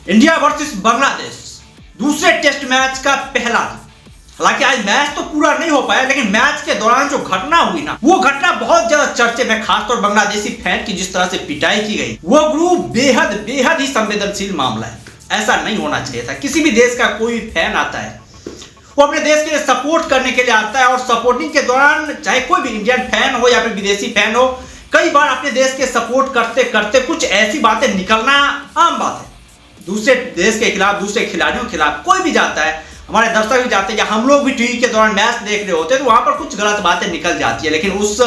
India versus Bangladesh दूसरे test match का पहला दिन। हालांकि आज मैच तो पूरा नहीं हो पाया, लेकिन मैच के दौरान जो घटना हुई ना, वो घटना बहुत ज्यादा चर्चे में, खासतौर बांग्लादेशी फैन की जिस तरह से पिटाई की गई, वो ग्रुप बेहद ही संवेदनशील मामला है। ऐसा नहीं होना चाहिए था। किसी भी देश का कोई फैन आता है, वो अपने देश के लिए सपोर्ट करने के लिए आता है, और सपोर्टिंग के दौरान चाहे कोई भी इंडियन फैन हो या फिर विदेशी फैन हो, कई बार अपने देश के सपोर्ट करते करते कुछ ऐसी बातें निकलना आम बात है। दूसरे देश के खिलाफ, दूसरे खिलाड़ियों के खिलाफ कोई भी जाता है, हमारे दर्शक भी जाते हैं, या हम लोग भी टीवी के दौरान मैच देख रहे होते हैं, तो वहां पर कुछ गलत बातें निकल जाती है। लेकिन उस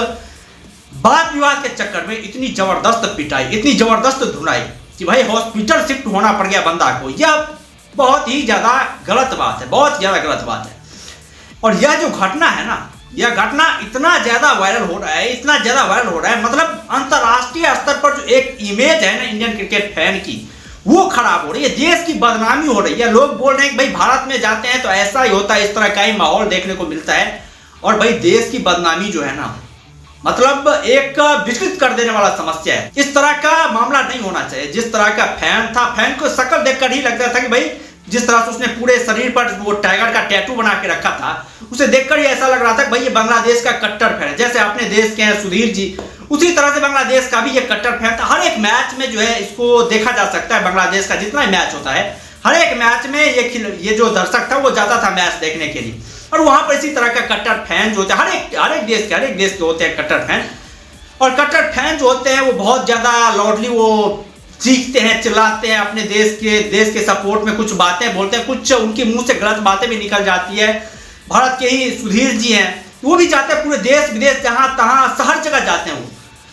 बात विवाद के चक्कर में इतनी जबरदस्त पिटाई, इतनी जबरदस्त धुनाई कि भाई हॉस्पिटल शिफ्ट होना पड़ गया बंदा को, यह बहुत ही ज्यादा गलत बात है, बहुत ज्यादा गलत बात है। और यह जो घटना है ना, यह घटना इतना ज्यादा वायरल हो रहा है, इतना ज्यादा वायरल हो रहा है, मतलब अंतरराष्ट्रीय स्तर पर जो एक इमेज है ना इंडियन क्रिकेट फैन की, वो खराब हो रही है। देश की बदनामी हो रही है। लोग बोल रहे हैं कि भाई भारत में जाते हैं तो ऐसा ही होता है, इस तरह का ही माहौल देखने को मिलता है। और भाई देश की बदनामी जो है ना, मतलब एक विचलित कर देने वाला समस्या है। इस तरह का मामला नहीं होना चाहिए। जिस तरह का फैन था, फैन को शक्ल देखकर ही लगता था कि भाई जिस तरह से उसने पूरे शरीर पर वो टाइगर का टैटू बना के रखा था, उसे देखकर ही ऐसा लग रहा था कि भाई ये बांग्लादेश का कट्टर फैन है। जैसे अपने देश के हैं सुधीर जी, उसी तरह से बांग्लादेश का भी ये कट्टर फैन था। हर एक मैच में जो है इसको देखा जा सकता है। बांग्लादेश का जितना मैच होता है, हर एक मैच में ये जो दर्शक था वो जाता था मैच देखने के लिए। और वहां पर इसी तरह का कट्टर फैन जो होते हैं, हर एक देश के होते हैं कट्टर फैन। और कट्टर फैन जो होते हैं वो बहुत ज्यादा लाउडली वो चीखते हैं, चिल्लाते हैं, अपने देश के सपोर्ट में कुछ बातें बोलते हैं, कुछ उनके मुंह से गलत बातें भी निकल जाती है। भारत के ही सुधीर जी हैं, वो भी जाते हैं पूरे देश विदेश, जहां तहां हर जगह जाते हैं वो।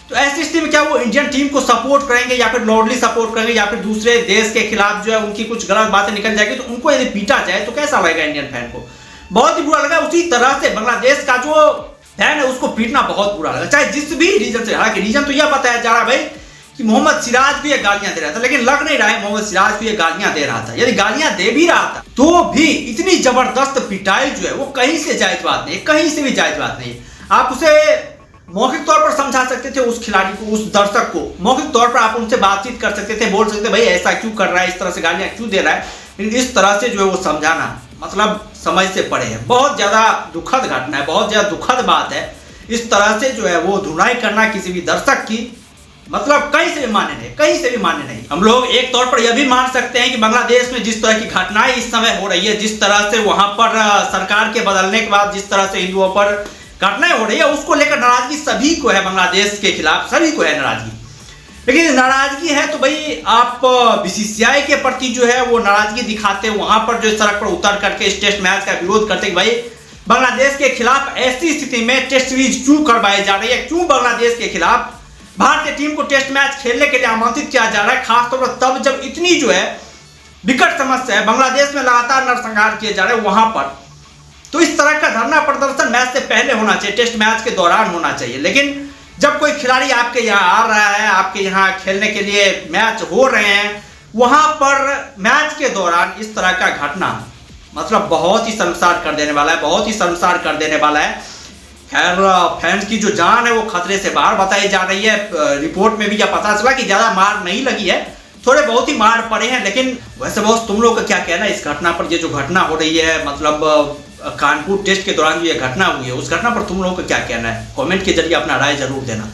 तो ऐसी स्थिति में क्या वो इंडियन टीम को सपोर्ट करेंगे, या फिर लाउडली सपोर्ट करेंगे, या फिर दूसरे देश के खिलाफ जो है उनकी कुछ गलत बातें निकल जाएगी, तो उनको यदि पीटा जाए तो कैसा लगेगा इंडियन फैन को? बहुत ही बुरा लगा। उसी तरह से बांग्लादेश का जो फैन है उसको पीटना बहुत बुरा लगा, चाहे जिस भी रीजन से। हालांकि रीजन तो यह बताया जा रहा है भाई कि मोहम्मद सिराज को ये गालियां दे रहा था, लेकिन लग नहीं रहा है मोहम्मद सिराज को ये गालियां दे रहा था। यदि गालियां दे भी रहा था तो भी इतनी जबरदस्त पिटाई जो है वो कहीं से जायज बात नहीं, कहीं से भी जायज बात नहीं। आप उसे मौखिक तौर पर समझा सकते थे, उस खिलाड़ी को, उस दर्शक को मौखिक तौर पर आप उनसे बातचीत कर सकते थे, बोल सकते भाई ऐसा क्यों कर रहा है, इस तरह से गालियां क्यों दे रहा है। लेकिन इस तरह से जो है वो समझाना मतलब समझ से परे है। बहुत ज्यादा दुखद घटना है, बहुत ज्यादा दुखद बात है। इस तरह से जो है वो धुनाई करना किसी भी दर्शक की, मतलब कहीं से भी मान्य नहीं, कहीं से भी मान्य नहीं। हम लोग एक तौर पर यह भी मान सकते हैं कि बांग्लादेश में जिस तरह की घटनाएं इस समय हो रही है, जिस तरह से वहां पर सरकार के बदलने के बाद जिस तरह से हिंदुओं पर घटनाएं हो रही है, उसको लेकर नाराजगी सभी को है, बांग्लादेश के खिलाफ सभी को है नाराजगी। लेकिन नाराजगी है तो भाई आप बीसीसीआई के प्रति जो है वो नाराजगी दिखाते, वहां पर जो सड़क पर उतर करके इस टेस्ट मैच का विरोध करते कि भाई बांग्लादेश के खिलाफ ऐसी स्थिति में टेस्ट सीरीज क्यों करवाई जा रही है, क्यों बांग्लादेश के खिलाफ भारतीय टीम को टेस्ट मैच खेलने के लिए आमंत्रित किया जा रहा है, खासतौर पर तब जब इतनी जो है विकट समस्या है, बांग्लादेश में लगातार नरसंहार किए जा रहे हैं वहां पर। तो इस तरह का धरना प्रदर्शन मैच से पहले होना चाहिए, टेस्ट मैच के दौरान होना चाहिए। लेकिन जब कोई खिलाड़ी आपके यहाँ आ रहा है, आपके यहाँ खेलने के लिए मैच हो रहे हैं, वहां पर मैच के दौरान इस तरह का घटना मतलब बहुत ही शर्मसार कर देने वाला है, बहुत ही शर्मसार कर देने वाला है। खैर फैंस की जो जान है वो खतरे से बाहर बताई जा रही है। रिपोर्ट में भी यह पता चला कि ज्यादा मार नहीं लगी है, थोड़े बहुत ही मार पड़े हैं। लेकिन वैसे बहुत तुम लोग का क्या कहना है इस घटना पर? ये जो घटना हो रही है, मतलब कानपुर टेस्ट के दौरान जो ये घटना हुई है, उस घटना पर तुम लोगों का क्या कहना है? कमेंट के जरिए अपना राय जरूर देना।